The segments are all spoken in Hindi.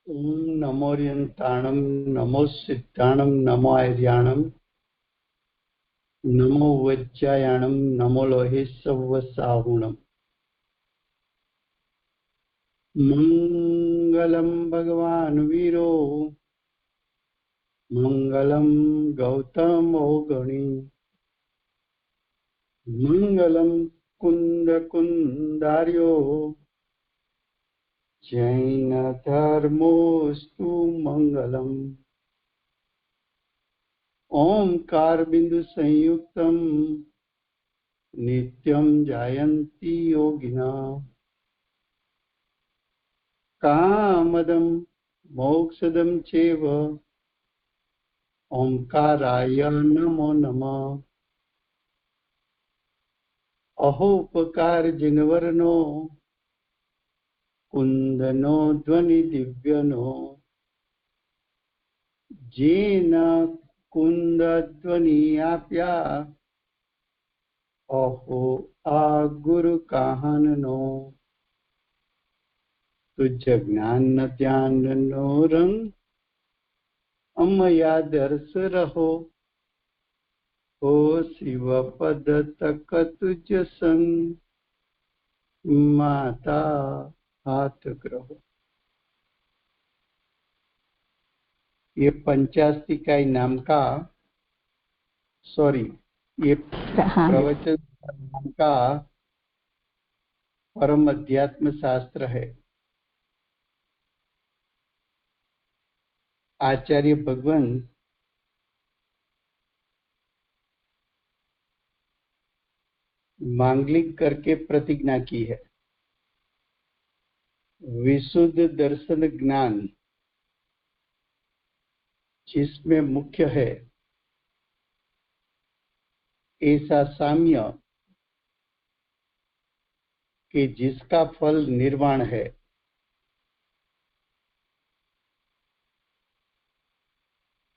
ओम नमोरियंताणम नमो सिद्धाणम नमो आर्याणम नमो वज्रायाणम नमो लोहे सवसाहुणम। मंगलम भगवान वीरो मंगलम गौतमो गणी मंगलम कुंद कुंदार्यो जैन धर्मोस्तु मंगलम। ओंकार बिंदु संयुक्तम नित्यं जायन्ति योगिना कामदं मोक्षदं चैव ओंकाराय नमो नमः। अहोपकार जिनवर्णो कुंदनो ध्वनि दिव्यनो जेन कुंद ध्वनि आप्या अहो आ गुरु काहनो तुझ ज्ञान न ध्यान नो रंग अमया दर्श रहो हो शिव पद तक तुझ संग माता हाथ ग्रहो। ये पंचास्तिकाई नाम का ये प्रवचन नाम का परम अध्यात्म शास्त्र है। आचार्य भगवान मांगलिक करके प्रतिज्ञा की है। विशुद्ध दर्शन ज्ञान जिसमें मुख्य है ऐसा साम्य कि जिसका फल निर्वाण है।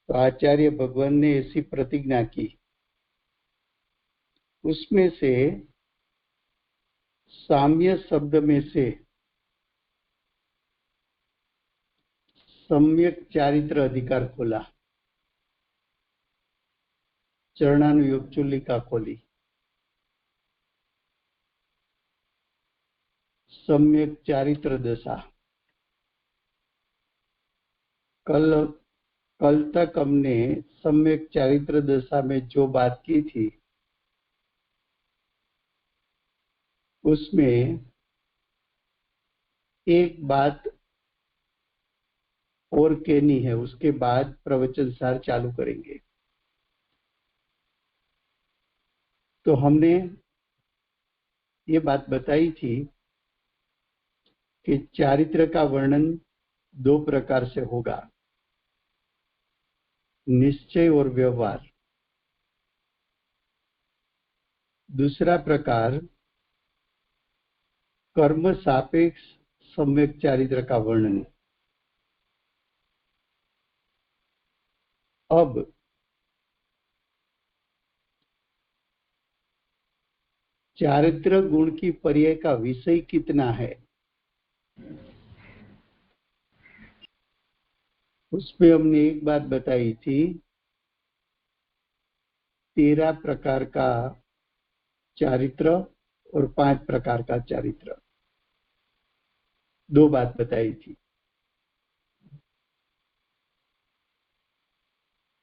तो आचार्य भगवान ने ऐसी प्रतिज्ञा की। उसमें से साम्य शब्द में से सम्यक चारित्र अधिकार खोला, चरणानुयोग चुल्लिका खोली। सम्यक चारित्र दशा कल तक हमने सम्यक चारित्र दशा में जो बात की थी उसमें एक बात और कहनी है, उसके बाद प्रवचन सार चालू करेंगे। तो हमने ये बात बताई थी कि चारित्र का वर्णन दो प्रकार से होगा, निश्चय और व्यवहार। दूसरा प्रकार कर्म सापेक्ष सम्यक चारित्र का वर्णन। अब चारित्र गुण की पर्याय का विषय कितना है उसमें हमने एक बात बताई थी, 13 प्रकार का चारित्र और 5 प्रकार का चारित्र, दो बात बताई थी।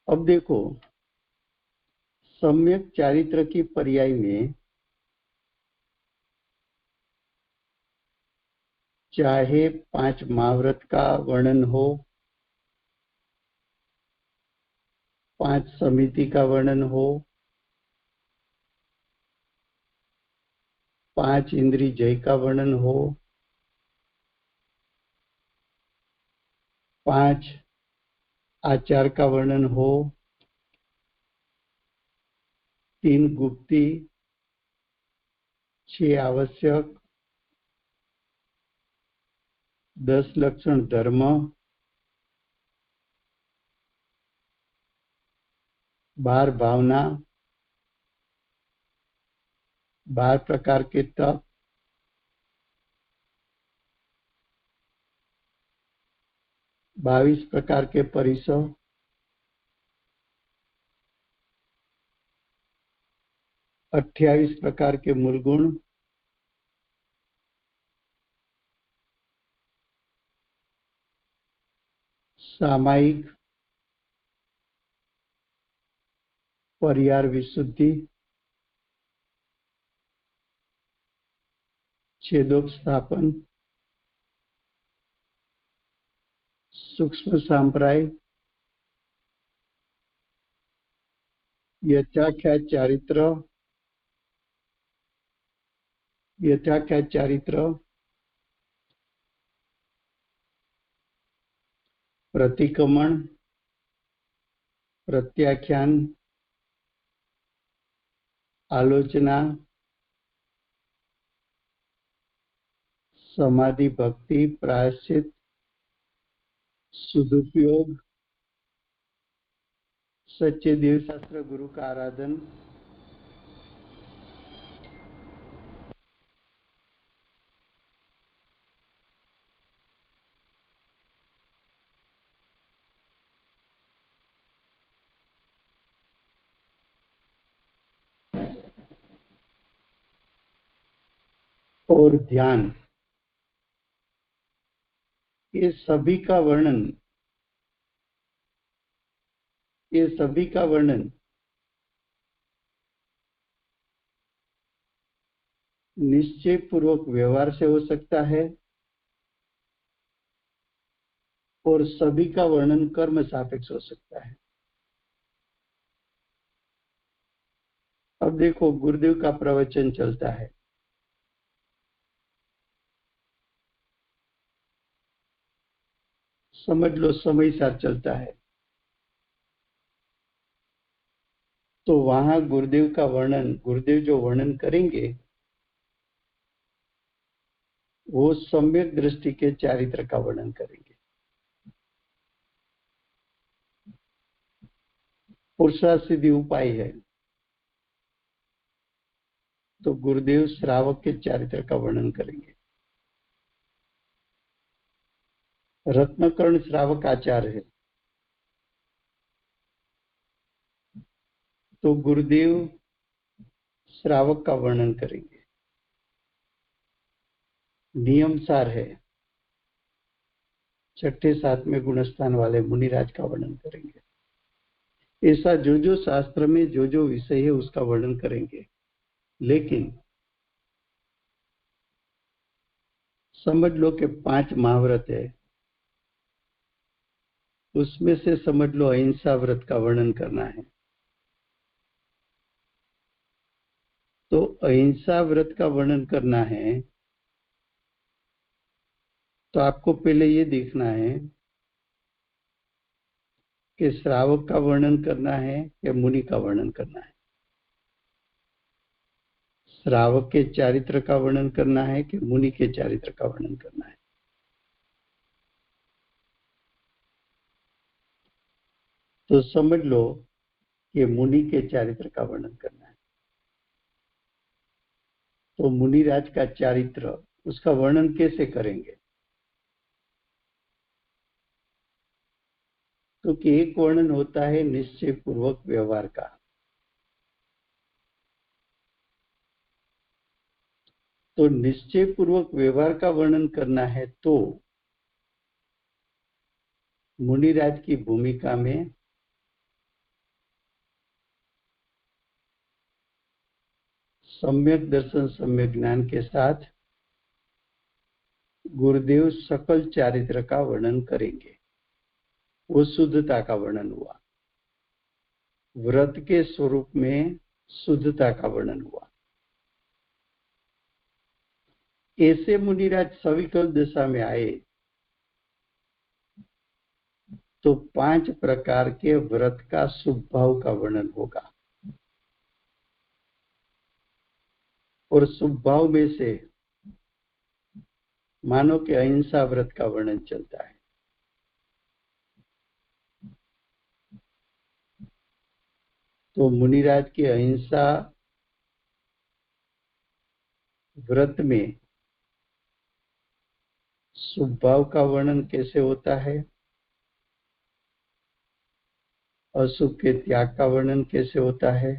अब देखो, सम्यक चारित्र की पर्याय में चाहे 5 महाव्रत का वर्णन हो, 5 समिति का वर्णन हो, 5 इंद्रिय जय का वर्णन हो, 5 आचार का वर्णन हो, 3 गुप्ती, 6 आवश्यक, 10 लक्षण धर्म, 12 भावना, 12 प्रकार के तप, 22 प्रकार के परिसर, 28 प्रकार के मूल गुण, सामायिक परिहार विशुद्धि, छेदोक स्थापन, सूक्ष्म सांप्राय, यथाख्यात चारित्र, प्रतिक्रमण, प्रत्याख्यान, आलोचना, समाधि भक्ति, प्रायश्चित, सदुपयोग, सच्चे देव शास्त्र गुरु का आराधन, और ध्यान, ये सभी का वर्णन निश्चय पूर्वक व्यवहार से हो सकता है और सभी का वर्णन कर्म सापेक्ष हो सकता है। अब देखो, गुरुदेव का प्रवचन चलता है, समझ लो समय साथ चलता है, तो वहां गुरुदेव जो वर्णन करेंगे वो सम्यक दृष्टि के चारित्र का वर्णन करेंगे। पुरुषार्थ सिद्धि उपाय है, तो गुरुदेव श्रावक के चारित्र का वर्णन करेंगे। रत्नकर्ण श्रावक आचार्य है, तो गुरुदेव श्रावक का वर्णन करेंगे। नियमसार है, छठे सातवें गुणस्थान वाले मुनिराज का वर्णन करेंगे। ऐसा जो जो शास्त्र में जो जो विषय है उसका वर्णन करेंगे। लेकिन समझ लो कि 5 महाव्रत है, उसमें से समझ लो अहिंसा व्रत का वर्णन करना है, तो अहिंसा व्रत का वर्णन करना है तो आपको पहले ये देखना है कि श्रावक का वर्णन करना है या मुनि का वर्णन करना है, श्रावक के चारित्र का वर्णन करना है कि मुनि के चारित्र का वर्णन करना है। तो समझ लो कि मुनि के चारित्र का वर्णन करना है, तो मुनिराज का चारित्र उसका वर्णन कैसे करेंगे? क्योंकि एक वर्णन होता है निश्चय पूर्वक व्यवहार का, तो निश्चय पूर्वक व्यवहार का वर्णन करना है तो मुनिराज की भूमिका में सम्यक दर्शन सम्यक ज्ञान के साथ गुरुदेव सकल चारित्र का वर्णन करेंगे। वो शुद्धता का वर्णन हुआ, व्रत के स्वरूप में शुद्धता का वर्णन हुआ। ऐसे मुनिराज सविकल दशा में आए तो 5 प्रकार के व्रत का शुभ भाव का वर्णन होगा, और शुभ भाव में से मानो कि अहिंसा व्रत का वर्णन चलता है। तो मुनिराज की अहिंसा व्रत में शुभ भाव का वर्णन कैसे होता है? अशुभ के त्याग का वर्णन कैसे होता है?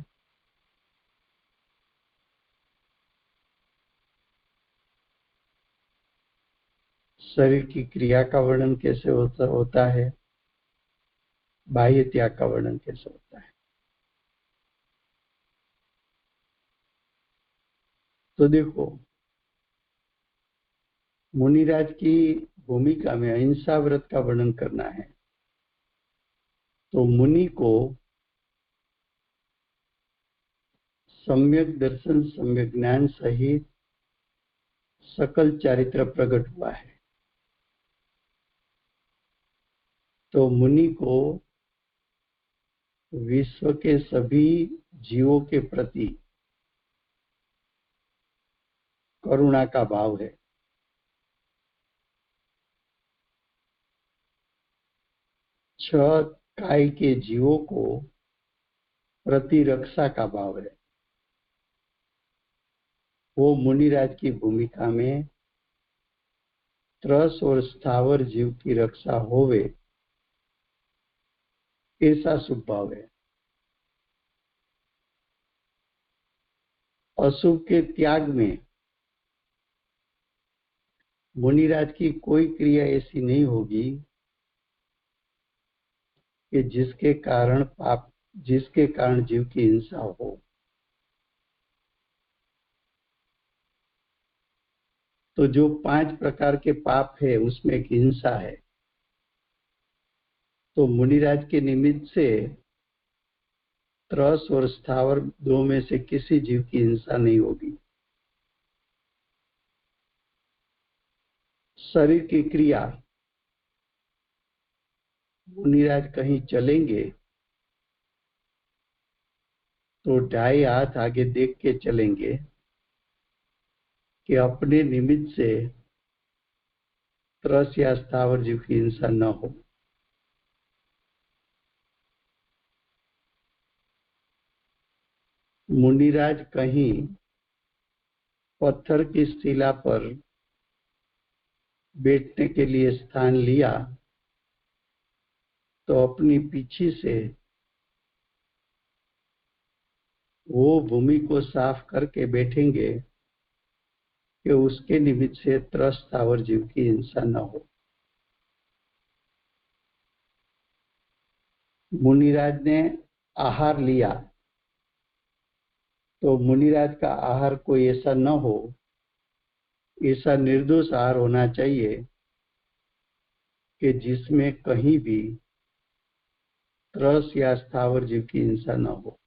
शरीर की क्रिया का वर्णन कैसे होता है? बाह्य त्याग का वर्णन कैसे होता है? तो देखो, मुनिराज की भूमिका में अहिंसा व्रत का वर्णन करना है, तो मुनि को सम्यक दर्शन सम्यक ज्ञान सहित सकल चारित्र प्रकट हुआ है। तो मुनि को विश्व के सभी जीवों के प्रति करुणा का भाव है। छह काय के जीवों को प्रतिरक्षा का भाव है। वो मुनिराज की भूमिका में त्रस और स्थावर जीव की रक्षा होवे, ऐसा शुभ भाव है। अशुभ के त्याग में मुनिराज की कोई क्रिया ऐसी नहीं होगी कि जिसके कारण जीव की हिंसा हो। तो जो 5 प्रकार के पाप है उसमें एक हिंसा है। तो मुनिराज के निमित्त से त्रस और स्थावर दो में से किसी जीव की हिंसा नहीं होगी। शरीर की क्रिया, मुनिराज कहीं चलेंगे तो 2.5 हाथ आगे देख के चलेंगे कि अपने निमित्त से त्रस या स्थावर जीव की हिंसा न हो। मुनिराज कहीं पत्थर की शिला पर बैठने के लिए स्थान लिया तो अपनी पीछे से वो भूमि को साफ करके बैठेंगे कि उसके निमित्त से त्रस स्थावर जीव की हिंसा न हो। मुनिराज ने आहार लिया तो मुनिराज का आहार कोई ऐसा न हो, ऐसा निर्दोष आहार होना चाहिए कि जिसमें कहीं भी त्रस या स्थावर जीव की हिंसा न हो।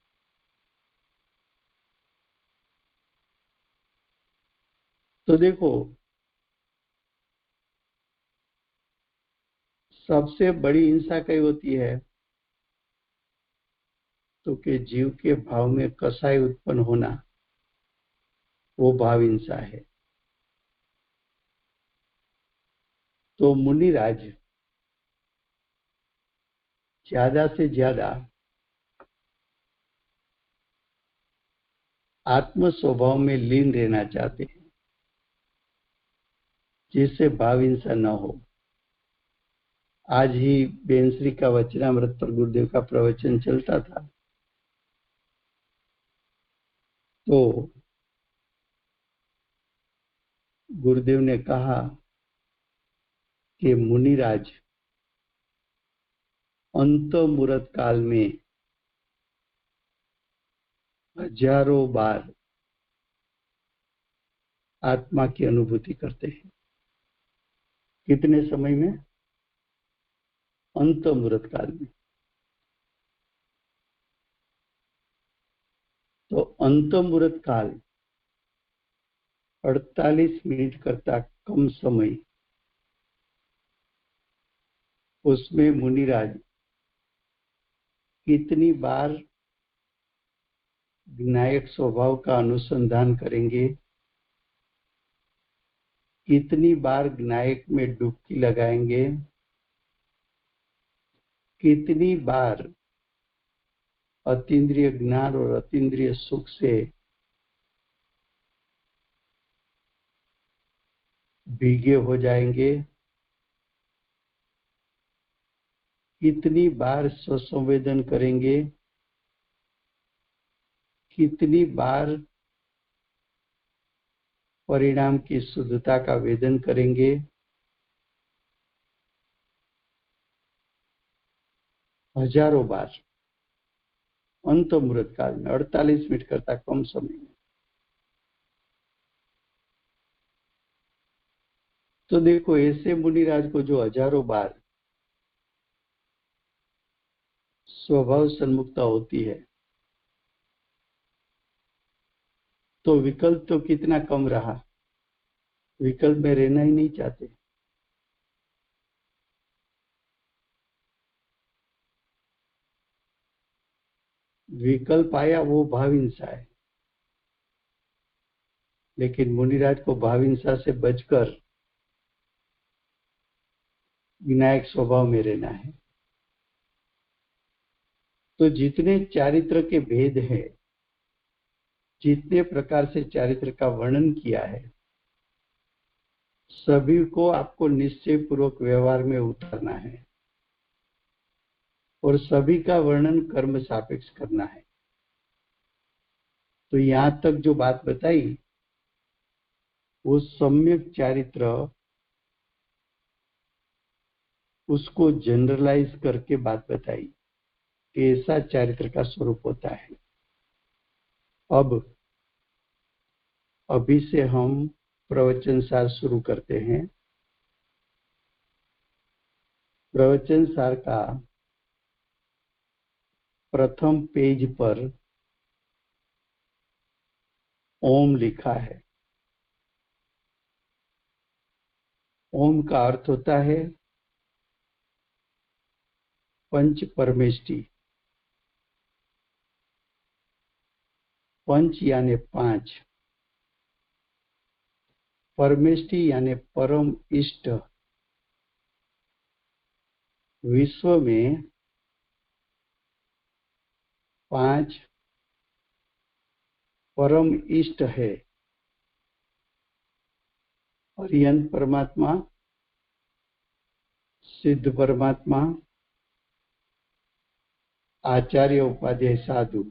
तो देखो, सबसे बड़ी हिंसा कई होती है तो कि जीव के भाव में कसाई उत्पन्न होना, वो भाव हिंसा है। तो मुनिराज ज्यादा से ज्यादा आत्म स्वभाव में लीन रहना चाहते हैं जिससे भाव हिंसा न हो। आज ही बेंसरी का वचनामृत पर गुरुदेव का प्रवचन चलता था, तो गुरुदेव ने कहा कि मुनिराज अंत मुहूर्त काल में हजारों बार आत्मा की अनुभूति करते हैं। कितने समय में? अंत मुहूर्त काल में। तो अंत मुहूर्त काल 48 मिनट करता कम समय, उसमें मुनिराज कितनी बार विनायक स्वभाव का अनुसंधान करेंगे, कितनी बार विनायक में डुबकी लगाएंगे, कितनी बार अतीन्द्रिय ज्ञान और अतीन्द्रिय सुख से भीगे हो जाएंगे, कितनी बार स्वसंवेदन करेंगे, कितनी बार परिणाम की शुद्धता का वेदन करेंगे, हजारों बार अंत मुहूर्त काल में 48 मिनट करता कम समय में। तो देखो, ऐसे मुनिराज को जो हजारों बार स्वभाव सन्मुखता होती है, तो विकल्प तो कितना कम रहा, विकल्प में रहना ही नहीं चाहते। विकल्प आया वो भाव हिंसा है, लेकिन मुनिराज को भाव हिंसा से बचकर विनायक स्वभाव में रहना है। तो जितने चारित्र के भेद हैं, जितने प्रकार से चारित्र का वर्णन किया है, सभी को आपको निश्चय पूर्वक व्यवहार में उतारना है और सभी का वर्णन कर्म सापेक्ष करना है। तो यहां तक जो बात बताई वो सम्यक चारित्र, उसको जनरलाइज करके बात बताई कि ऐसा चारित्र का स्वरूप होता है। अब अभी से हम प्रवचन सार शुरू करते हैं। प्रवचन सार का प्रथम पेज पर ओम लिखा है। ओम का अर्थ होता है पंच परमेष्टि। पंच यानी पांच, परमेष्टि यानी परम इष्ट। विश्व में पांच परम इष्ट है। अर्यंत परमात्मा, सिद्ध परमात्मा, आचार्य उपाध्याय साधु।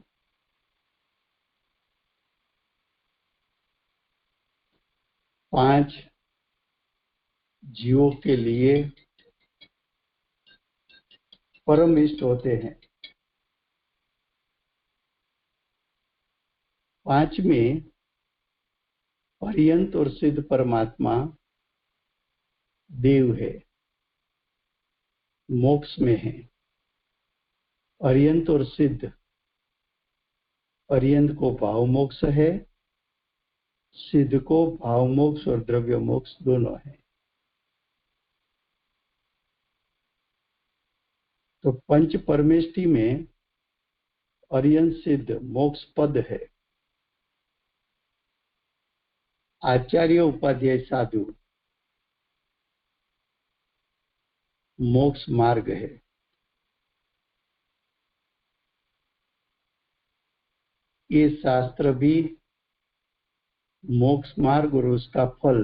पांच जीवों के लिए परम इष्ट होते हैं। पांच में पर्यंत और सिद्ध परमात्मा देव है, मोक्ष में है। अर्यंत और सिद्ध, अर्यंत को भाव मोक्ष है, सिद्ध को भाव मोक्ष और द्रव्य मोक्ष दोनों है। तो पंच परमेष्टि में अर्यंत सिद्ध मोक्ष पद है, आचार्य उपाध्याय साधु मोक्ष मार्ग है। ये शास्त्र भी मोक्ष मार्ग और उसका फल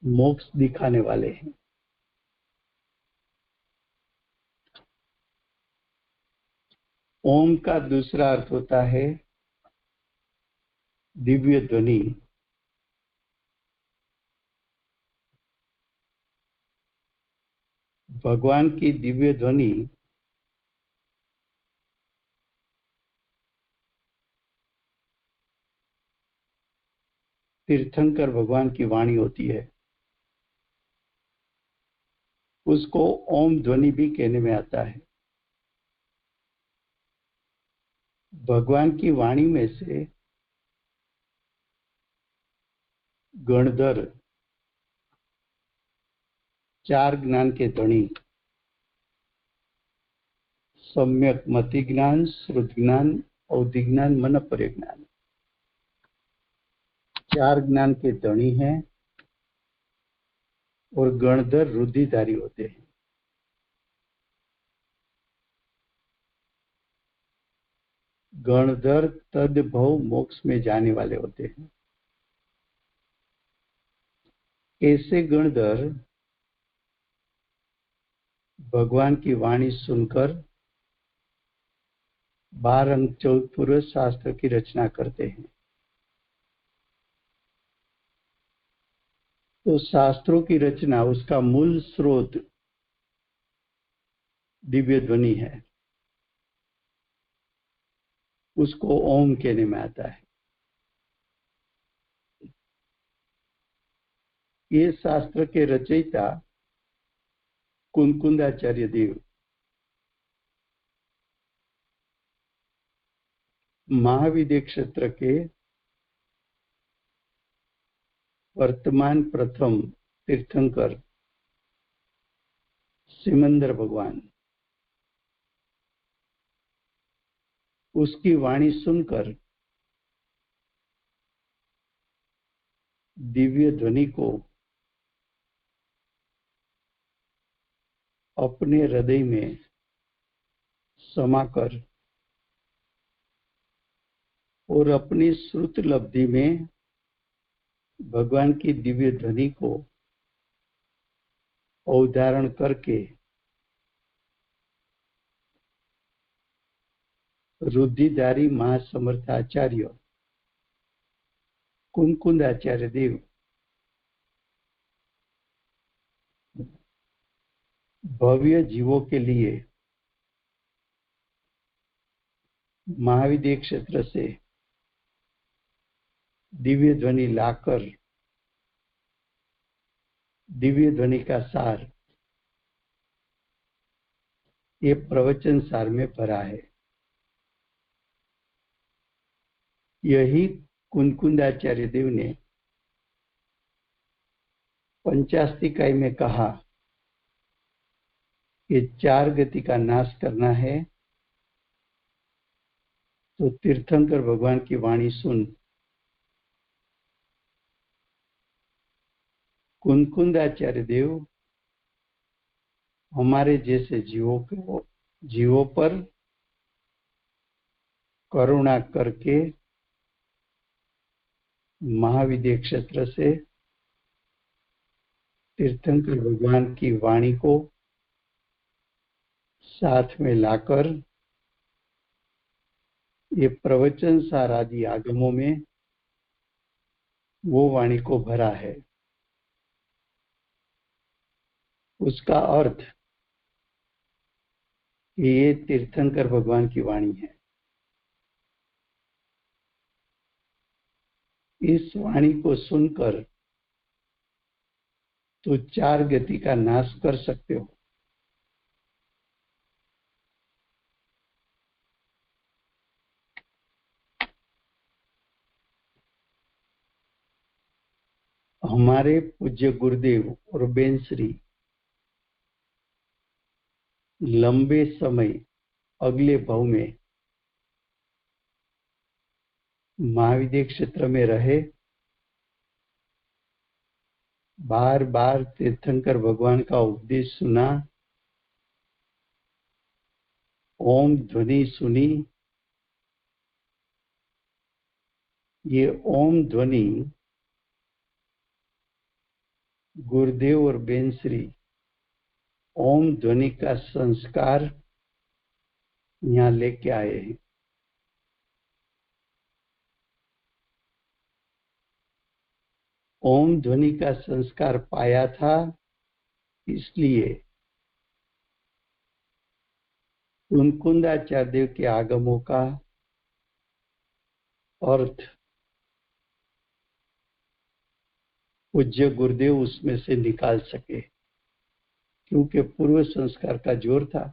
मोक्ष दिखाने वाले हैं। ओम का दूसरा अर्थ होता है दिव्य ध्वनि। भगवान की दिव्य ध्वनि तीर्थंकर भगवान की वाणी होती है, उसको ओम ध्वनि भी कहने में आता है। भगवान की वाणी में से गणधर, चार ज्ञान के धनी, सम्यक मति ज्ञान, श्रुत ज्ञान, औधि ज्ञान, मन परिज्ञान, चार ज्ञान के धनी हैं और गणधर रुधिधारी होते हैं। गणधर तद्भव मोक्ष में जाने वाले होते हैं। ऐसे गणधर भगवान की वाणी सुनकर 12 अंक 14 पुरुष शास्त्र की रचना करते हैं। तो शास्त्रों की रचना, उसका मूल स्रोत दिव्य ध्वनि है, उसको ओम कहने में आता है। ये शास्त्र के रचयिता कुंकुंदाचार्य देव महाविद्य क्षेत्र के वर्तमान प्रथम तीर्थंकर सिमंदर भगवान, उसकी वाणी सुनकर दिव्य ध्वनि को अपने हृदय में समाकर और अपनी श्रुत लब्धि में भगवान की दिव्य ध्वनि को अवधारण करके रुद्धिधारी महासमर्थाचार्य कुंकुंदाचार्य देव भव्य जीवों के लिए महाविद्य क्षेत्र से दिव्य ध्वनि लाकर दिव्य ध्वनि का सार ये प्रवचन सार में भरा है। यही कुंकुंदाचार्य देव ने पंचास्तिकाई में कहा कि 4 गति का नाश करना है तो तीर्थंकर भगवान की वाणी सुन। कुंकुंदाचार्य देव हमारे जैसे जीवों पर करुणा करके महाविद्य क्षेत्र से तीर्थंकर भगवान की वाणी को साथ में लाकर ये प्रवचन सार आदि आगमों में वो वाणी को भरा है। उसका अर्थ ये तीर्थंकर भगवान की वाणी है। इस वाणी को सुनकर तो 4 गति का नाश कर सकते हो। हमारे पूज्य गुरुदेव और बेनश्री लंबे समय अगले भव में महाविद्य क्षेत्र में रहे, बार बार तीर्थंकर भगवान का उपदेश सुना, ओम ध्वनि सुनी। ये ओम ध्वनि गुरुदेव और बेनश्री ओम ध्वनि का संस्कार यहाँ लेके आए हैं। ओम ध्वनि का संस्कार पाया था, इसलिए कुंकुंदाचार्य देव के आगमों का अर्थ पूज्य गुरुदेव उसमें से निकाल सके, क्योंकि पूर्व संस्कार का जोर था।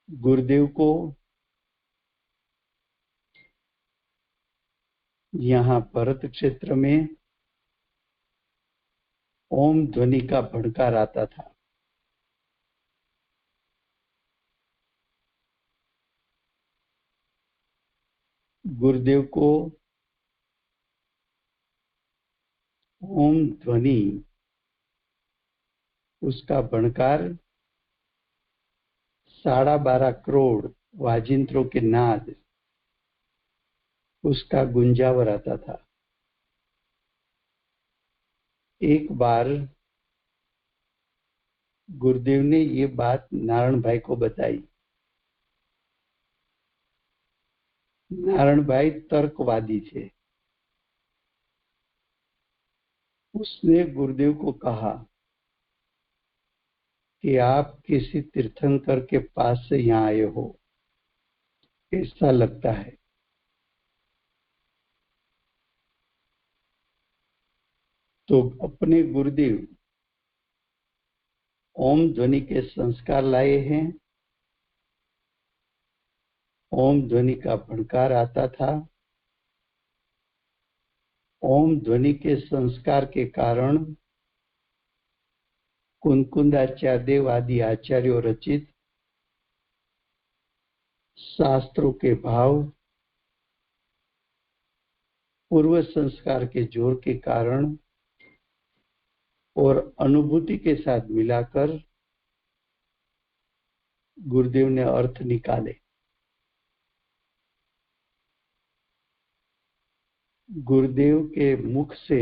गुरुदेव को यहाँ भरत क्षेत्र में ओम ध्वनि का भड़कार आता था। गुरुदेव को ओम ध्वनि, उसका भड़कार 12.5 करोड़ वाजिंत्रों के नाद, उसका गुंजावर आता था। एक बार गुरुदेव ने ये बात नारायण भाई को बताई। नारायण भाई तर्कवादी थे। उसने गुरुदेव को कहा कि आप किसी तीर्थंकर के पास से यहाँ आए हो, ऐसा लगता है। तो अपने गुरुदेव ओम ध्वनि के संस्कार लाए हैं। ओम ध्वनि का भणकार आता था। ओम ध्वनि के संस्कार के कारण कुंकुंदाचार्यदेव आदि आचार्यों रचित शास्त्रों के भाव पूर्व संस्कार के जोर के कारण और अनुभूति के साथ मिलाकर गुरुदेव ने अर्थ निकाले। गुरुदेव के मुख से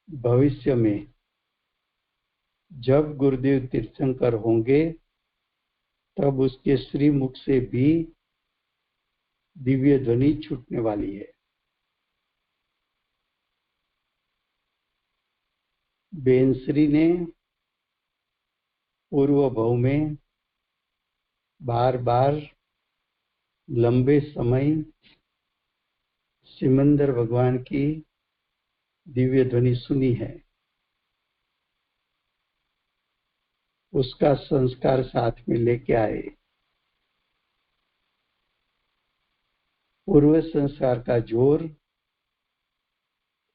भविष्य में जब गुरुदेव तीर्थंकर होंगे तब उसके श्रीमुख से भी दिव्य ध्वनि छूटने वाली है। बेंसरी ने पूर्व भव में बार बार लंबे समय सिमंदर भगवान की दिव्य ध्वनि सुनी है। उसका संस्कार साथ में लेके आए। पूर्व संस्कार का जोर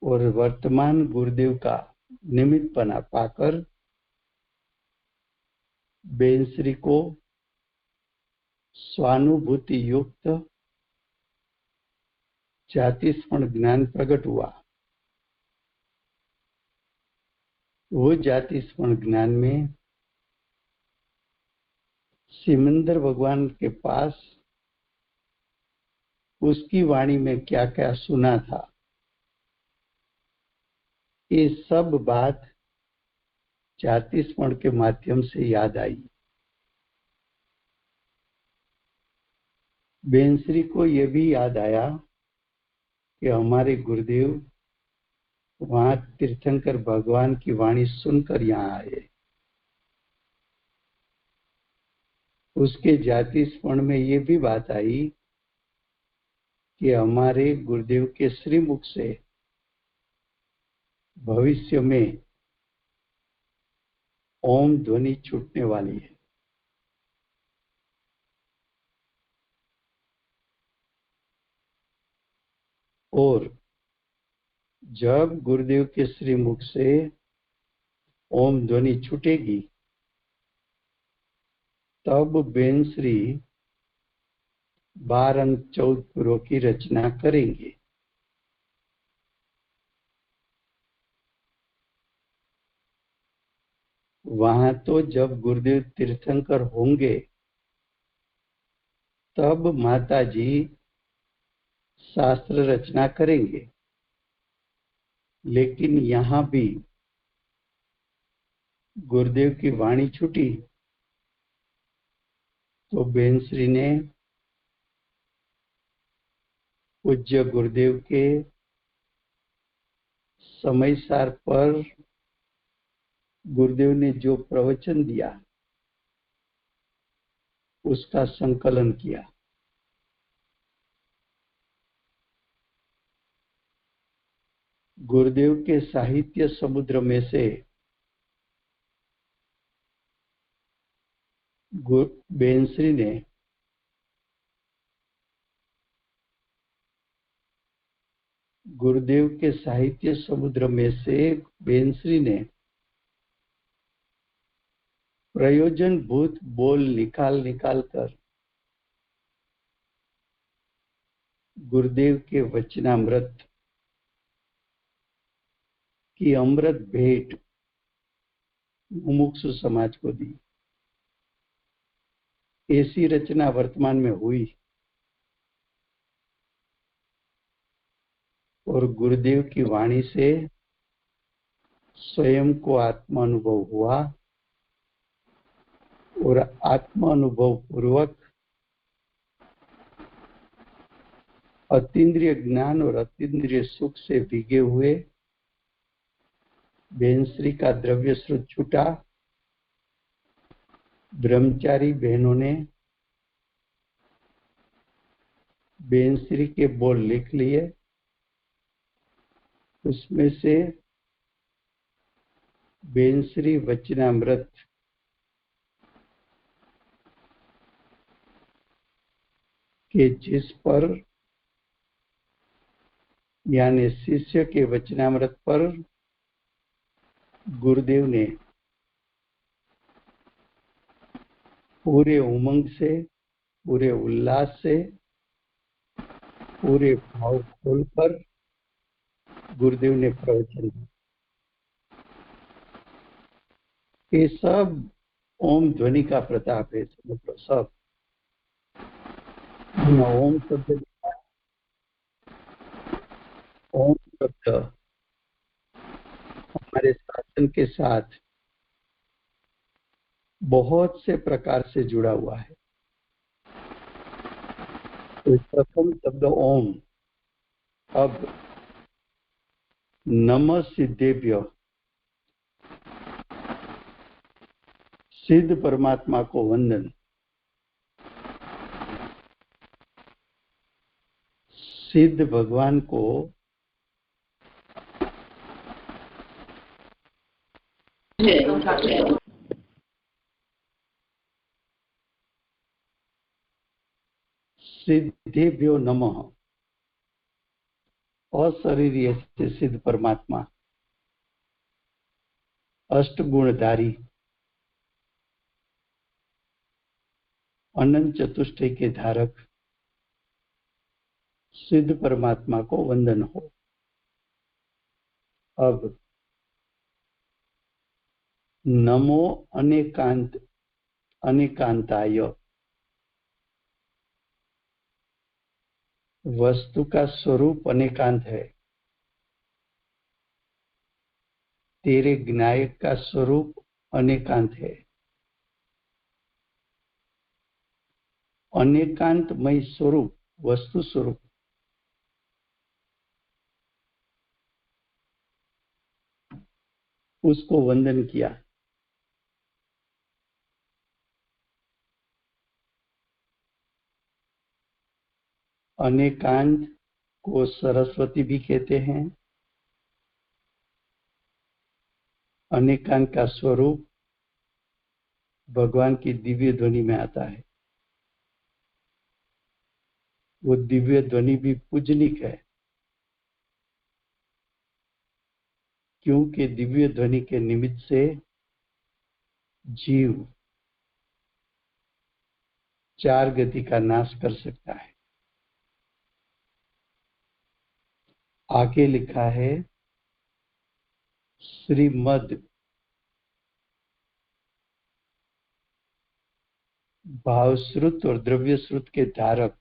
और वर्तमान गुरुदेव का निमित्तपना पाकर बेंसरी को स्वानुभूति युक्त जातिस्मरण ज्ञान प्रकट हुआ। वो जातिस्मरण ज्ञान में सिमंदर भगवान के पास उसकी वाणी में क्या क्या सुना था, ये सब बात जातिस्मरण के माध्यम से याद आई। बेंसरी को यह भी याद आया कि हमारे गुरुदेव वहां तीर्थंकर भगवान की वाणी सुनकर यहाँ आए। उसके जाति स्मरण में ये भी बात आई कि हमारे गुरुदेव के श्रीमुख से भविष्य में ओम ध्वनि छूटने वाली है। और जब गुरुदेव के श्रीमुख से ओम ध्वनि छूटेगी तब बेंसरी 12 अंक 14 पुरों की रचना करेंगे। वहां तो जब गुरुदेव तीर्थंकर होंगे तब माता जी शास्त्र रचना करेंगे, लेकिन यहाँ भी गुरुदेव की वाणी छूटी तो बेंसरी ने पूज्य गुरुदेव के समय सार पर गुरुदेव ने जो प्रवचन दिया उसका संकलन किया। गुरुदेव के साहित्य समुद्र में से बेंसरी ने गुरुदेव के साहित्य समुद्र में से बेंसरी ने प्रयोजन भूत बोल निकाल कर गुरुदेव के वचनामृत की अमृत भेंट मुमुक्षु समाज को दी। ऐसी रचना वर्तमान में हुई और गुरुदेव की वाणी से स्वयं को आत्मा अनुभव हुआ और आत्मा अनुभव पूर्वक अतीन्द्रिय ज्ञान और अतीन्द्रिय सुख से भीगे हुए बेनश्री का द्रव्य स्रोत छूटा। ब्रह्मचारी बहनों ने बेनश्री के बोल लिख लिए, उसमें से बेनश्री वचनामृत के जिस पर यानी शिष्य के वचनामृत पर गुरुदेव ने पूरे उमंग से, पूरे उल्लास से, पूरे भाव खोलकर गुरुदेव ने प्रवचन दिया। ये सब ओम ध्वनि का प्रताप है। मतलब सब ओम शब्द, ओम शब्द हमारे शासन के साथ बहुत से प्रकार से जुड़ा हुआ है। तो प्रथम शब्द ओम। अब नमः सिद्धेभ्य, सिद्ध परमात्मा को वंदन। सिद्ध भगवान को सिद्धेभ्यो नमः। अशरीरी से सिद्ध परमात्मा, अष्टगुणधारी, अनंत चतुष्टय के धारक सिद्ध परमात्मा को वंदन हो। अब नमो अनेकांत अनेकांताय। वस्तु का स्वरूप अनेकांत है। तेरे ज्ञायक का स्वरूप अनेकांत है। अनेकांतमय स्वरूप, वस्तु स्वरूप, उसको वंदन किया। अनेकांत को सरस्वती भी कहते हैं। अनेकांत का स्वरूप भगवान की दिव्य ध्वनि में आता है। वो दिव्य ध्वनि भी पूजनिक है, क्योंकि दिव्य ध्वनि के निमित्त से जीव चार गति का नाश कर सकता है। आगे लिखा है श्रीमद भावश्रुत और द्रव्य श्रुत के धारक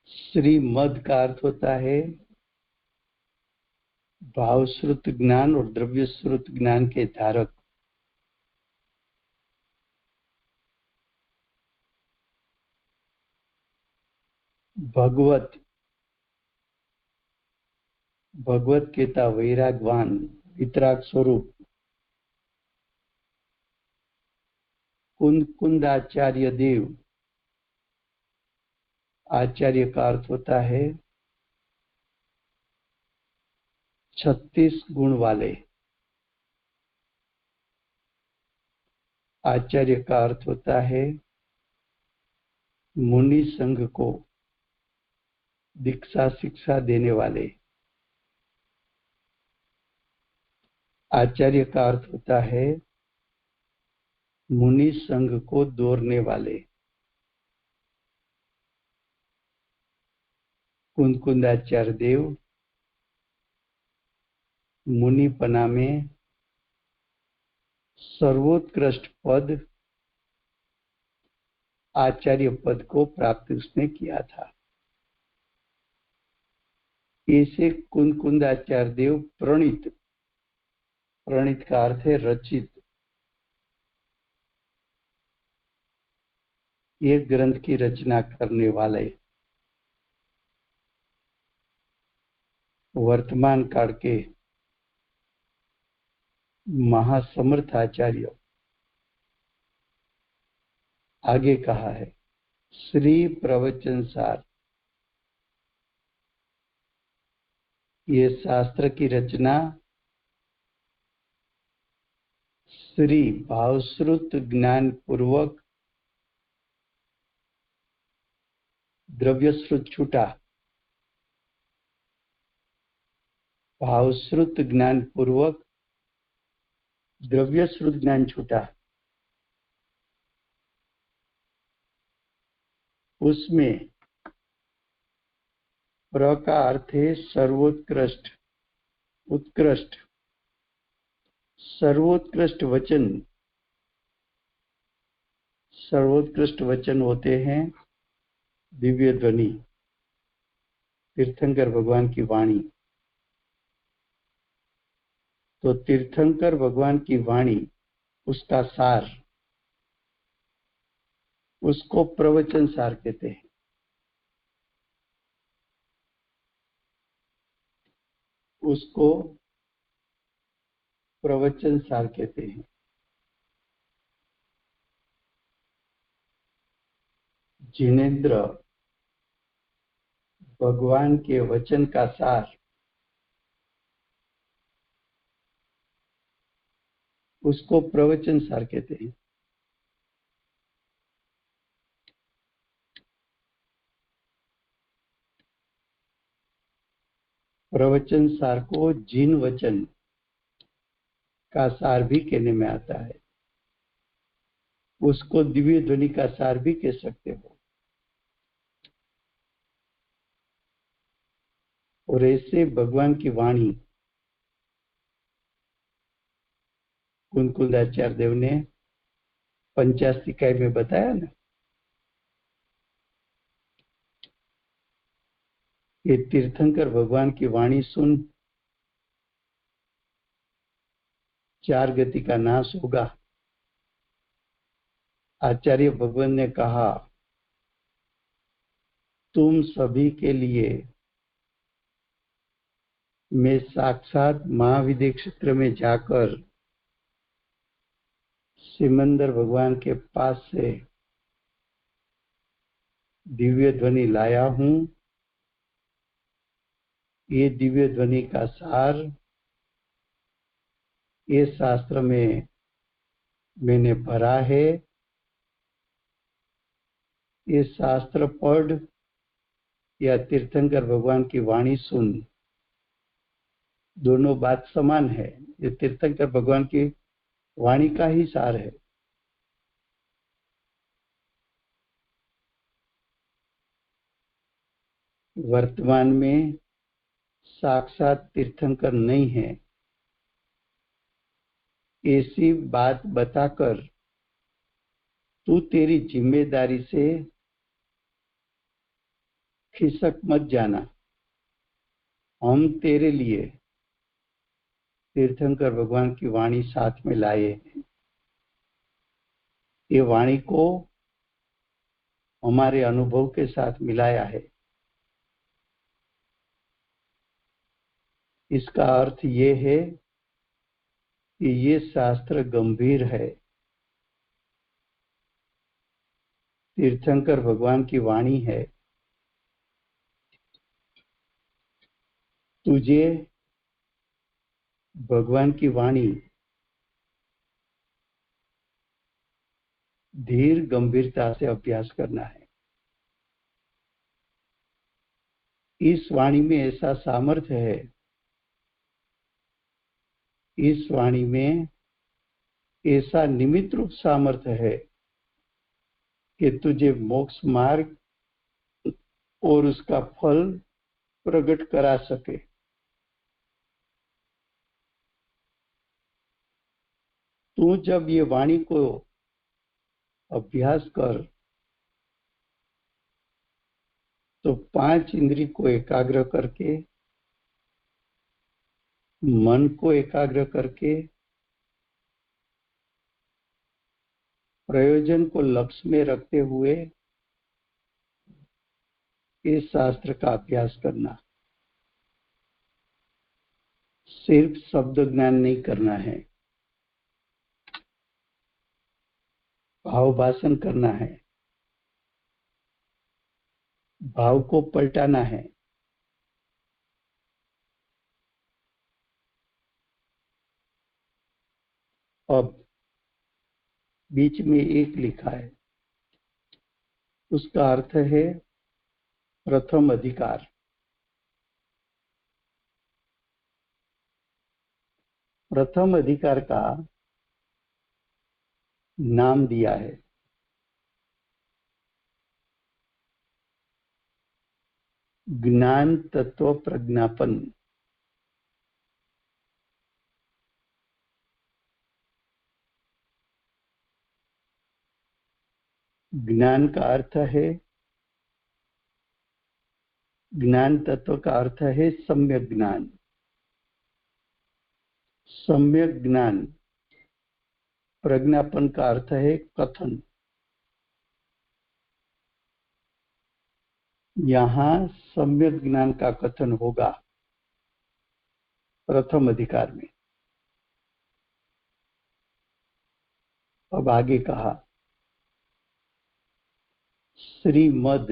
श्रीमद का अर्थ होता है भावश्रुत ज्ञान और द्रव्य श्रुत ज्ञान के धारक। भगवत, भगवत कहता वैरागवान, वितराग स्वरूप। कुंदाचार्य देव, आचार्य का अर्थ होता है 36 गुण वाले। आचार्य का अर्थ होता है मुनि संघ को दीक्षा शिक्षा देने वाले। आचार्य का अर्थ होता है मुनि संघ को दौड़ने वाले। कुंदाचार्य देव मुनिपना में सर्वोत्कृष्ट पद आचार्य पद को प्राप्त उसने किया था। ऐसे कुंकुंदाचार्य देव प्रणीत, प्रणीत का अर्थ है रचित, एक ग्रंथ की रचना करने वाले वर्तमान काल के महासमर्थ आचार्य। आगे कहा है श्री प्रवचन सार, ये शास्त्र की रचना श्री भावश्रुत ज्ञान पूर्वक द्रव्यश्रुत छूटा, भावश्रुत ज्ञान पूर्वक द्रव्यश्रुत ज्ञान छूटा, उसमें प्र का अर्थ है सर्वोत्कृष्ट, उत्कृष्ट, सर्वोत्कृष्ट वचन। सर्वोत्कृष्ट वचन होते हैं दिव्य ध्वनि, तीर्थंकर भगवान की वाणी। तो तीर्थंकर भगवान की वाणी, उसका सार, उसको प्रवचन सार कहते हैं। उसको प्रवचन सार कहते हैं। जिनेन्द्र भगवान के वचन का सार, उसको प्रवचन सार कहते हैं। प्रवचन सार को जिन वचन का सार भी कहने में आता है, उसको दिव्य ध्वनि का सार भी कह सकते हो। और ऐसे भगवान की वाणी कुंकुंदाचार्य देव ने पंचास्तिकाय में बताया ना, ये तीर्थंकर भगवान की वाणी सुन चार गति का नाश होगा। आचार्य भगवान ने कहा तुम सभी के लिए मैं साक्षात महाविद्य क्षेत्र में जाकर सिमंदर भगवान के पास से दिव्य ध्वनि लाया हूं। ये दिव्य ध्वनि का सार ये शास्त्र में मैंने भरा है। ये शास्त्र पढ़ या तीर्थंकर भगवान की वाणी सुन, दोनों बात समान है। ये तीर्थंकर भगवान की वाणी का ही सार है। वर्तमान में साक्षात तीर्थंकर नहीं है, ऐसी बात बताकर तू तेरी जिम्मेदारी से खिसक मत जाना। हम तेरे लिए तीर्थंकर भगवान की वाणी साथ में लाए हैं। ये वाणी को हमारे अनुभव के साथ मिलाया है। इसका अर्थ ये है कि ये शास्त्र गंभीर है। तीर्थंकर भगवान की वाणी है। तुझे भगवान की वाणी धीर गंभीरता से अभ्यास करना है। इस वाणी में ऐसा सामर्थ्य है, इस वाणी में ऐसा निमित्त रूप सामर्थ्य है कि तुझे मोक्ष मार्ग और उसका फल प्रकट करा सके। तू जब ये वाणी को अभ्यास कर तो 5 इंद्रिय को एकाग्र करके, मन को एकाग्र करके, प्रयोजन को लक्ष्य में रखते हुए इस शास्त्र का अभ्यास करना। सिर्फ शब्द ज्ञान नहीं करना है, भाव भाषण करना है, भाव को पलटाना है। अब बीच में एक लिखा है, उसका अर्थ है प्रथम अधिकार। प्रथम अधिकार का नाम दिया है ज्ञान तत्व प्रज्ञापन। ज्ञान का अर्थ है, ज्ञान तत्व का अर्थ है सम्यक ज्ञान। सम्यक ज्ञान, प्रज्ञापन का अर्थ है कथन। यहां सम्यक ज्ञान का कथन होगा प्रथम अधिकार में। अब आगे कहा, श्रीमद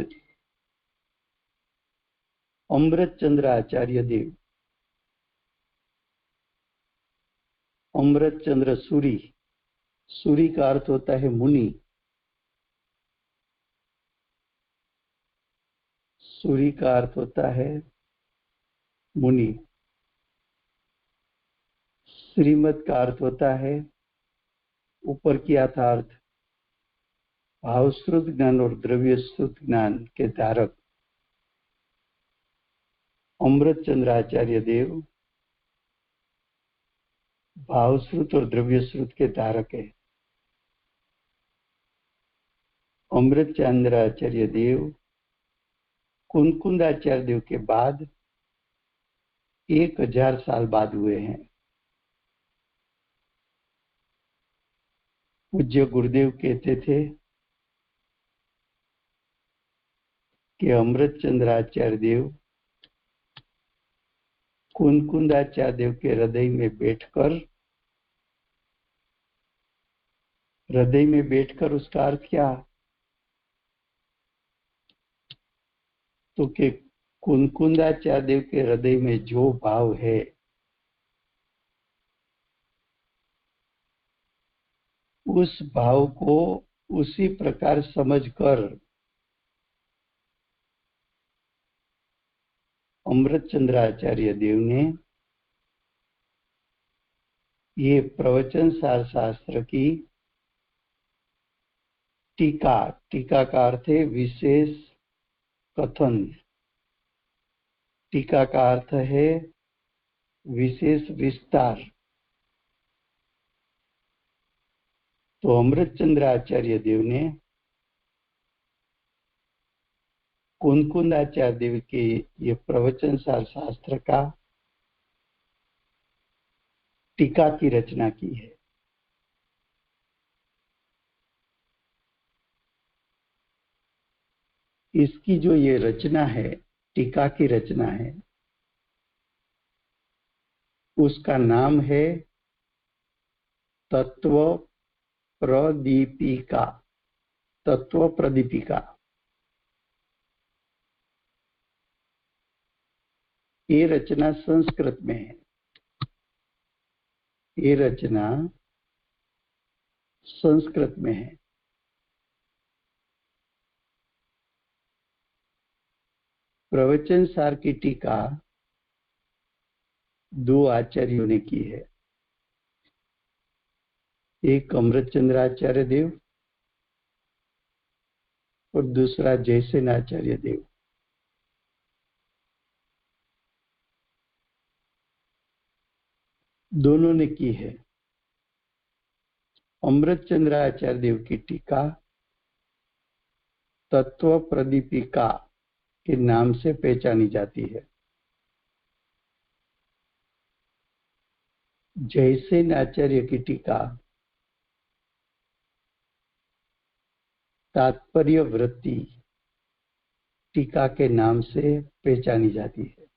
अमृत चंद्र आचार्य देव। अमृत चंद्र सूरी, सूरी का अर्थ होता है मुनि। सूरी का अर्थ होता है मुनि। श्रीमद का अर्थ होता है, ऊपर किया था अर्थ, भावश्रुत ज्ञान और द्रव्य श्रुत ज्ञान के धारक अमृत चंद्र आचार्य देव भावश्रुत और द्रव्य श्रुत के धारक है। अमृत चंद्र आचार्य देव कुंकुंदाचार्य देव के बाद 1000 साल बाद हुए हैं। पूज्य गुरुदेव कहते थे कि अमृत चंद्र आचार्य देव कुंकुंदाचार्य देव के हृदय में बैठकर उसका अर्थ क्या, तो कि कुंकुंदाचार्य देव के हृदय में जो भाव है उस भाव को उसी प्रकार समझकर अमृत चंद्र आचार्य देव ने ये प्रवचन सार शास्त्र की टीका, टीका का अर्थ है विशेष कथन, टीका का अर्थ है विशेष विस्तार। तो अमृत चंद्र आचार्य देव ने कुंकुंदाचार्य देव के ये प्रवचन सार शास्त्र का टीका की रचना की है। इसकी जो ये रचना है, टीका की रचना है, उसका नाम है तत्व प्रदीपिका। तत्व प्रदीपिका, ये रचना संस्कृत में है। ये रचना संस्कृत में है। प्रवचन सार की टीका 2 आचार्यों ने की है, एक अमृत चंद्र आचार्य देव और दूसरा जयसेन आचार्य देव। दोनों ने की है। अमृत चंद्र आचार्य देव की टीका तत्व प्रदीपिका के नाम से पहचानी जाती है। जयसेन आचार्य की टीका तात्पर्य वृत्ति टीका के नाम से पहचानी जाती है।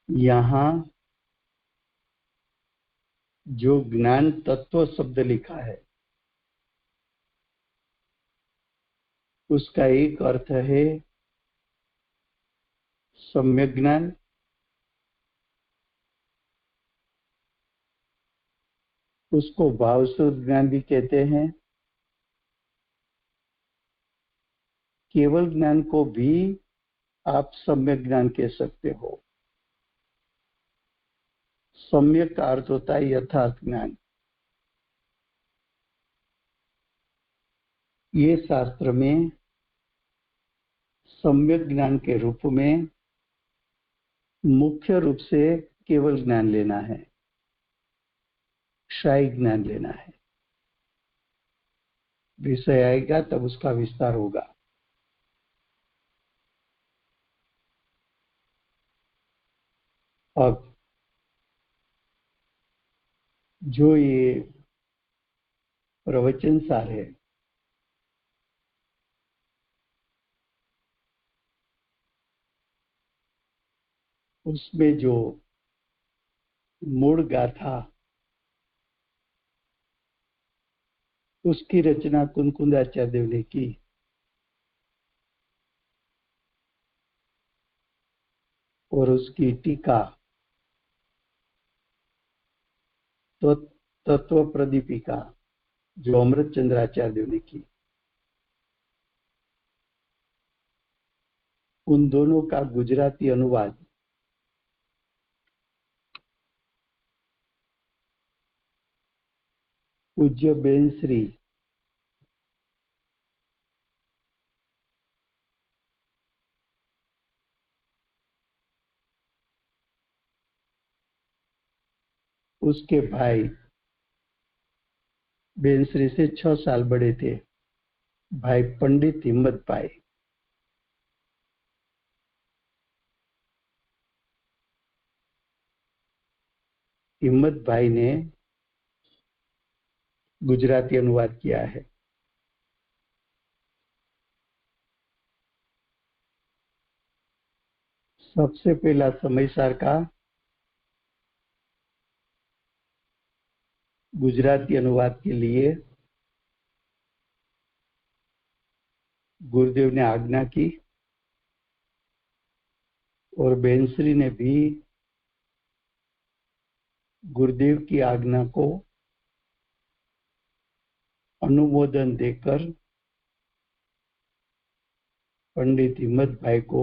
यहाँ जो ज्ञान तत्व शब्द लिखा है उसका एक अर्थ है सम्यक ज्ञान, उसको भावशुद्ध ज्ञान भी कहते हैं। केवल ज्ञान को भी आप सम्यक ज्ञान कह सकते हो। सम्यक का अर्थ होता है यथार्थ ज्ञान। ये शास्त्र में सम्यक ज्ञान के रूप में मुख्य रूप से केवल ज्ञान लेना है, शाही ज्ञान लेना है। विषय आएगा तब उसका विस्तार होगा। अब जो ये प्रवचन सार है उसमें जो मूल गाथा उसकी रचना कुंकुंदाचार्य देव ने की। और उसकी टीका तो तत्व प्रदीपिका जो अमृत चंद्राचार्य देव ने की। उन दोनों का गुजराती अनुवाद पूज्य बेन श्री उसके भाई बेन श्री से 6 साल बड़े थे, भाई पंडित हिम्मत भाई, हिम्मत भाई ने गुजराती अनुवाद किया है। सबसे पहला समयसार का गुजराती अनुवाद के लिए गुरुदेव ने आज्ञा की और बेनश्री ने भी गुरुदेव की आज्ञा को अनुमोदन देकर पंडित हिम्मत भाई को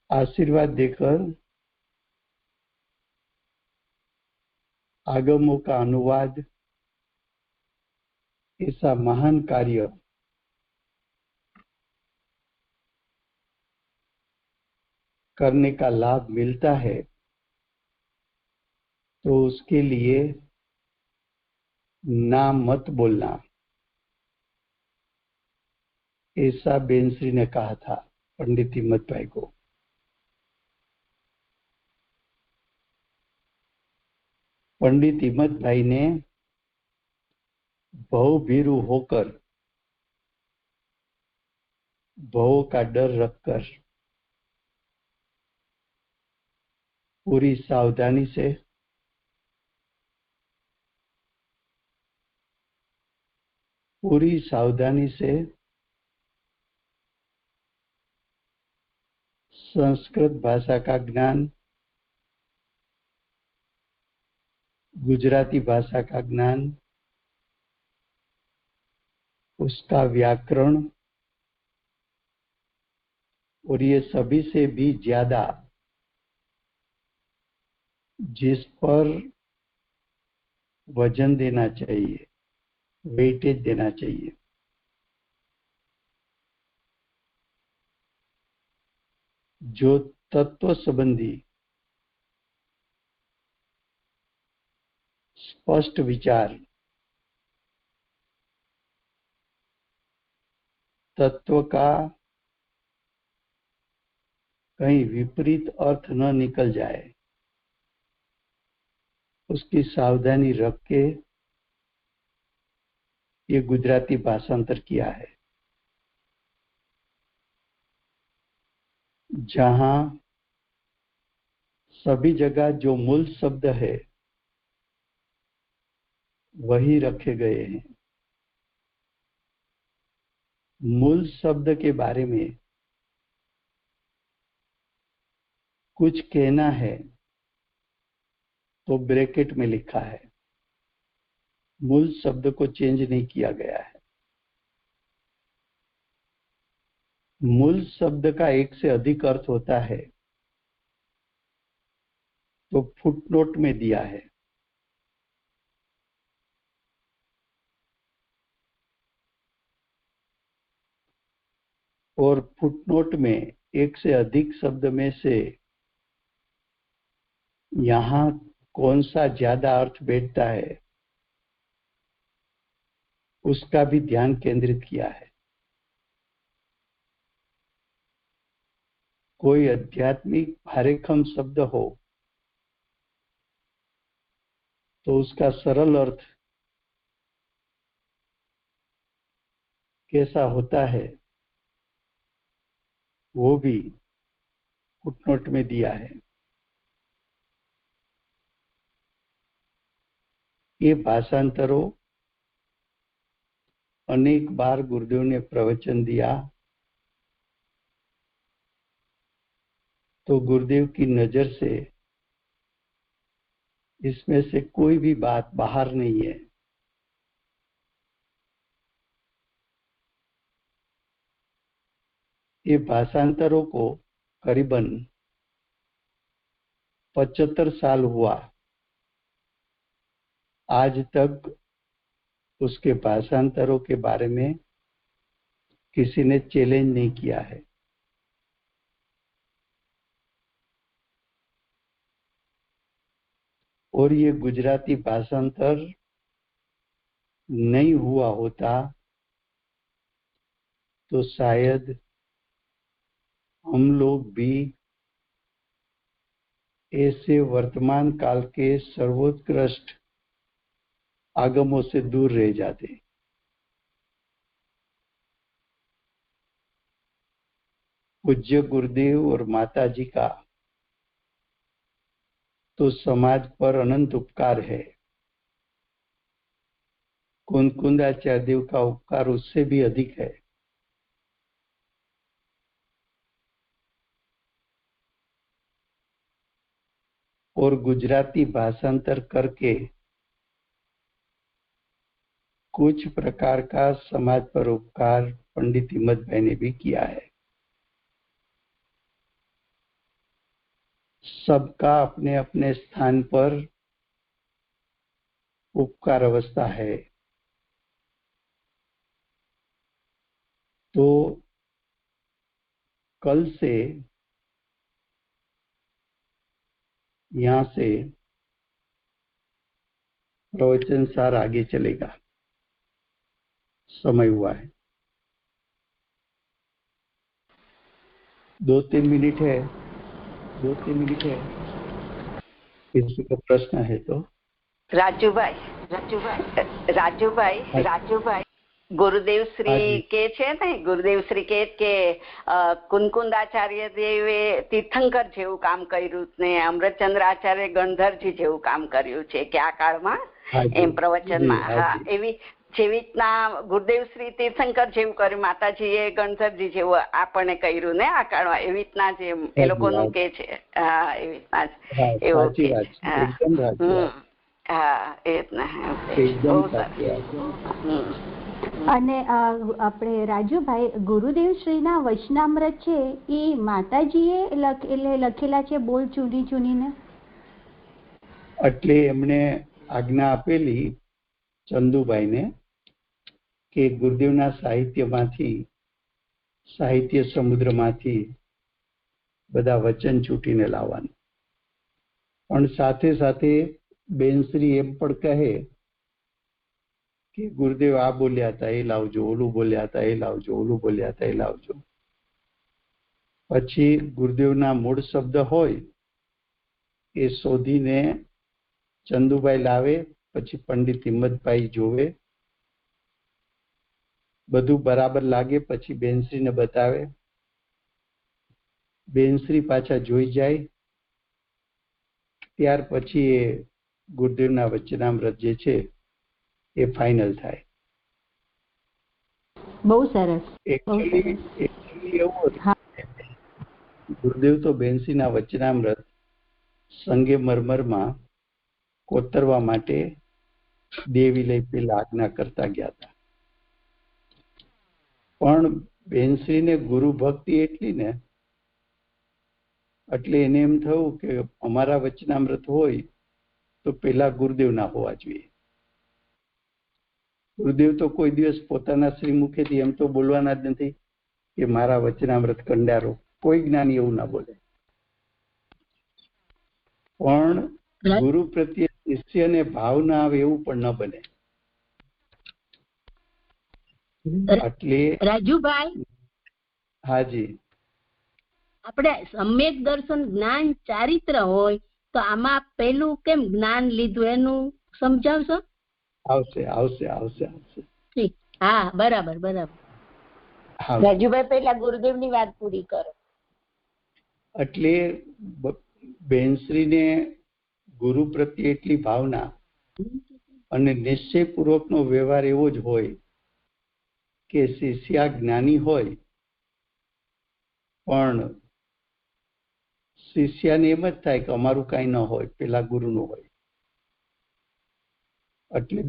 आशीर्वाद देकर आगमों का अनुवाद ऐसा महान कार्य करने का लाभ मिलता है तो उसके लिए ना मत बोलना, ऐसा बेनश्री ने कहा था पंडित हिम्मत भाई को। पंडित हिम्मत भाई ने भवभीरु होकर, भव का डर रखकर पूरी सावधानी से संस्कृत भाषा का ज्ञान, गुजराती भाषा का ज्ञान, उसका व्याकरण और ये सभी से भी ज्यादा जिस पर वजन देना चाहिए, वेटेज देना चाहिए, जो तत्व संबंधी स्पष्ट विचार तत्व का कहीं विपरीत अर्थ न निकल जाए, उसकी सावधानी रख के ये गुजराती भाषांतर किया है। जहां सभी जगह जो मूल शब्द है वही रखे गए हैं। मूल शब्द के बारे में कुछ कहना है तो ब्रैकेट में लिखा है, मूल शब्द को चेंज नहीं किया गया है। मूल शब्द का एक से अधिक अर्थ होता है तो फुटनोट में दिया है। और फुटनोट में एक से अधिक शब्द में से यहाँ कौन सा ज्यादा अर्थ बैठता है उसका भी ध्यान केंद्रित किया है। कोई आध्यात्मिक भारेखम शब्द हो तो उसका सरल अर्थ कैसा होता है वो भी फुटनोट में दिया है। ये भाषांतरों अनेक बार गुरुदेव ने प्रवचन दिया तो गुरुदेव की नजर से इसमें से कोई भी बात बाहर नहीं है। ये भाषांतरों को करीबन 75 साल हुआ, आज तक उसके भाषांतरों के बारे में किसी ने चैलेंज नहीं किया है। और ये गुजराती भाषांतर नहीं हुआ होता तो शायद हम लोग भी ऐसे वर्तमान काल के सर्वोत्कृष्ट आगमों से दूर रह जाते। पूज्य गुरुदेव और माता जी का तो समाज पर अनंत उपकार है। कुंकुंदाचार्य देव का उपकार उससे भी अधिक है। और गुजराती भाषांतर करके कुछ प्रकार का समाज पर उपकार पंडित हिम्मत भाई ने भी किया है। सबका अपने अपने स्थान पर उपकार अवस्था है। तो कल से यहाँ से प्रवचन सार आगे चलेगा। समय हुआ है, 2-3 मिनट है। 2-3 मिनट है। किसी का प्रश्न है तो રાજુભાઈ ગુરુદેવ શ્રી કે છે ને, ગુરુદેવ શ્રી કે કુનકુંદાચાર્ય દેવે તીર્થંકર જેવું કામ કર્યું ને અમૃતચંદ્ર આચાર્ય ગણધરજી જેવું કામ કર્યું છે કે આ કાળમાં એમ પ્રવચનમાં હા એવી જેવી રીતના ગુરુદેવ શ્રી તીર્થંકર જેવું કર્યું, માતાજીએ ગણધરજી જેવું આપણને કર્યું ને આ કાળમાં, એવી રીતના જે એ લોકોનું કે છે હા એવી રીતના એવું કે હા એ રીતના બહુ સારું. અને આપણે રાજુભાઈ ગુરુદેવ શ્રીના વચનામૃત છે એ માતાજીએ લખેલા છે બોલ ચૂની ચૂનીને? એટલે એમણે આજ્ઞા આપેલી ચંદુભાઈને કે ગુરુદેવના સાહિત્યમાંથી, સાહિત્ય સમુદ્રમાંથી બધા વચન ચૂંટીને લાવવાનું. પણ સાથે સાથે બેનશ્રી એમ પણ કહે કે ગુરુદેવ આ બોલ્યા હતા એ લાવજો, ઓલું બોલ્યા હતા એ લાવજો, ઓલું બોલ્યા હતા એ લાવજો. પછી ગુરુદેવના મૂળ શબ્દ હોય એ શોધીને ચંદુભાઈ લાવે, પછી પંડિત હિંમતભાઈ જોવે, બધું બરાબર લાગે પછી બેનશ્રીને બતાવે, બેનશ્રી પાછા જોઈ જાય, ત્યાર પછી એ ગુરુદેવના વચનામૃત જે છે એ ફાઇનલ થાય. બહુ સરસ. એકચ્યુઅલી એવું ગુરુદેવ તો બેનશ્રીના વચનામૃત સંગેમરમરમાં કોતરવા માટે દેવીલય પેલા આજ્ઞા કરતા ગયા હતા. પણ બેનશ્રીને ગુરુ ભક્તિ એટલી ને એટલે એને એમ થયું કે અમારા વચનામૃત હોય તો પેલા ગુરુદેવના હોવા જોઈએ. ગુરુદેવ તો કોઈ દિવસ પોતાના શ્રીમુખેથી એમ તો બોલવાના જ નથી કે મારા વચનામૃત કંડારો. કોઈ જ્ઞાની એવું ના બોલે. પણ ગુરુ પ્રત્યે શિષ્યને ભાવ ના આવે એવું પણ ન બને. એટલે રાજુભાઈ, હાજી, આપણે સમ્યક દર્શન જ્ઞાન ચારિત્ર હોય તો આમાં પેલું કેમ જ્ઞાન લીધું એનું સમજાવશો? આવશે આવશે આવશે આવશે. ઠીક, હા, બરાબર બરાબર. રાજુભાઈ પહેલા ગુરુદેવની વાત પૂરી કરો. એટલે બેનશ્રીને ગુરુ પ્રત્યે એટલી ભાવના અને નિશ્ચયપૂર્વકનો વ્યવહાર એવો જ હોય કે શિષ્ય જ્ઞાની હોય પણ શિષ્યને એમ જ થાય કે અમારું કાંઈ ન હોય, પેલા ગુરુનું હોય. એટલે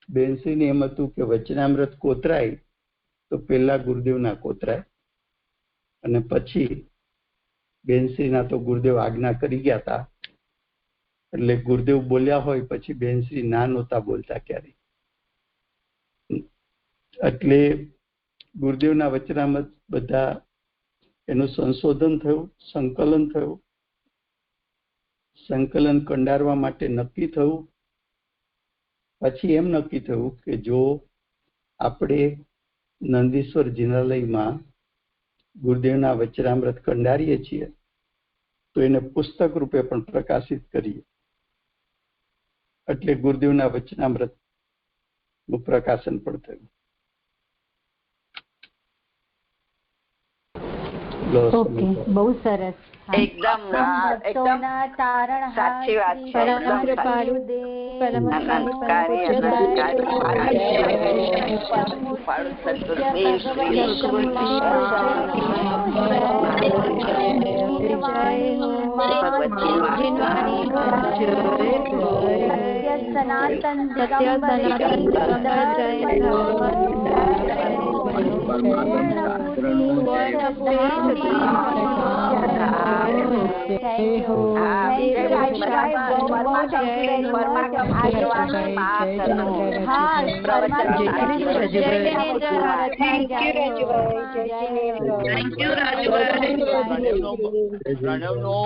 બેનશ્રીને એમ હતું કે વચનામૃત કોતરાય તો પેલા ગુરુદેવના કોતરાય, અને પછી બેનશ્રીના તો ગુરુદેવ આજ્ઞા કરી ગયા હતા એટલે ગુરુદેવ બોલ્યા હોય પછી બેનશ્રી ના નહોતા બોલતા ક્યારેય. એટલે ગુરુદેવના વચનામૃત બધા એનું સંશોધન થયું, સંકલન થયું. સંકલન કંડારવા માટે નક્કી થયું. પછી એમ નક્કી થયું કે જો આપણે નંદીશ્વર જિનાલયમાં ગુરુદેવના વચનામૃત કંડારીએ છીએ તો એને પુસ્તક રૂપે પણ પ્રકાશિત કરીએ. એટલે ગુરુદેવના વચનામૃત નું પ્રકાશન પણ થયું. ઓકે, બહુ સરસ. એકદમ સાચી વાત છે. સનાતન પ્રણવનો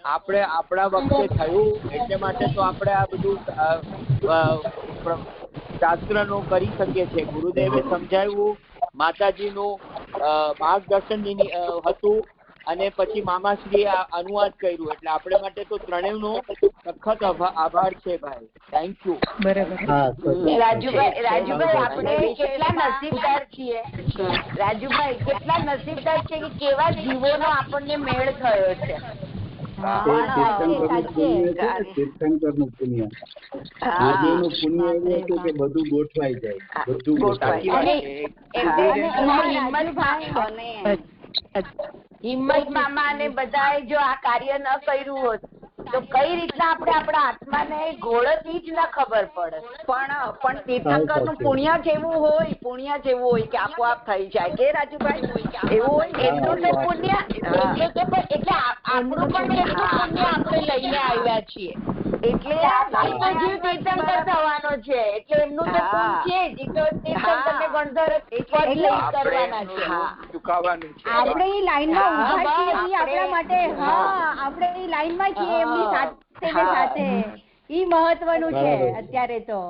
આપણે આપણા વખતે થયું એટલે માટે તો આપણે આ બધું શાસ્ત્રનો કરી શકીએ છીએ. ગુરુદેવે સમજાવ્યું, માતાજીનું માર્ગદર્શન હતું અને પછી મામાશ્રીએ અનુવાદ કર્યું. એટલે આપણે માટે તો ત્રણેયનો સખત આભાર છે ભાઈ. Thank you. રાજુભાઈ આપણે કેટલા નસીબદાર છીએ. રાજુભાઈ કેટલા નસીબદાર છે કે કેવા જીવોનો આપણને મેળ થયો છે. તીર્થંકરનું પુણ્ય, ગુરુદેવનું પુણ્ય એવું હતું કે બધું ગોઠવાઈ જાય, બધું ગોઠવાઈ હિંમત મામા અને બધાએ જો આ કાર્ય ન કર્યું હોત તો કઈ રીતના આપણે આપણા આત્માને ઘોળતી જ ન ખબર પડે. પણ તીર્થંકર નું પુણ્ય જેવું હોય કે આપોઆપ થઈ જાય કે રાજુભાઈ એવું હોય. એટલું તો પુણ્ય એટલે આપણું પણ એટલું પુણ્ય આપણે લઈને આવ્યા છીએ. એટલે આ જીવ તીર્થંકર થવાનો છે એટલે એમનું તો પુણ્ય છે જ. તીર્થંકરને ગણધર કરવાના છે, ચૂકવવાનું છે. આપણે એ લાઈનમાં ઉભા છીએ આપણા માટે. આપણે એ લાઈનમાં છીએ એમની સાથે. ઈ મહત્વનું છે અત્યારે તો.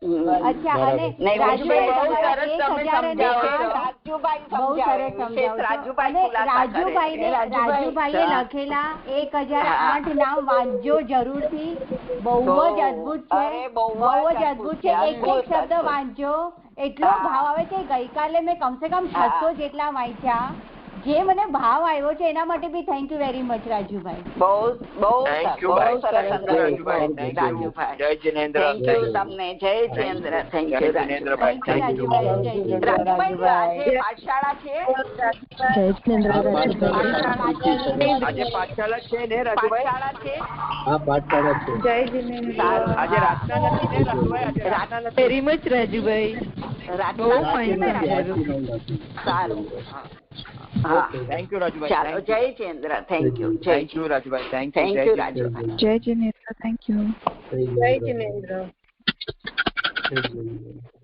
અચ્છા, અને નહીં, રાજુભાઈ બહુ તમારા સરસ તમે 1000 અને સમજાવો છો. રાજુભાઈ બહુ સમજાવે, સરસ વિશેષ સમજાવો છો. રાજુભાઈ અને ખુલાસા કરે છે. રાજુભાઈએ લખેલા 1008 નામ વાંચજો જરૂરથી. બહુ જ અદ્ભુત છે, અરે, બહુ બહુ જ જ અદ્ભુત છે. એક અદ્ભુત, એક શબ્દ અદ્ભુત. વાંચજો. એટલો ભાવ આવે છે. ગઈકાલે મેં કમસે કમ 600 જેટલા વાંચ્યા. જે મને ભાવ આવ્યો છે એના માટે બી thank you very much Rajubhai. બહુ Thank you, બહુ ભાઈ. સરસ Thank you, Rajubhai. Thank you. Rajubhai. જય જિનેન્દ્ર. Thank you તમને. જય જિનેન્દ્ર. Thank જય you, જિનેન્દ્રભાઈ. Thank you, Thank you. Rajubhai. જય જિનેન્દ્ર. રાજુભાઈ, આજે પાઠશાળા છે? આજે પાઠશાળા છે ને રાજુભાઈ? પાઠશાળા છે? આ પાઠશાળા છે. જય જિનેન્દ્ર. આજે રાતના નથી ને રાજુભાઈ? આજે રાતના નથી. Very much Rajubhai. રાતના fine, છે ને રાજુભાઈ? સારું. હા, થેન્ક યુ રાજુભાઈ. ચાલો, જય Jinendra. Thank you. Thank you Rajubhai. Thank you. Thank you Rajubhai. જય જિનેન્દ્ર. Thank you. જય જિનેન્દ્ર. જય જિનેન્દ્ર.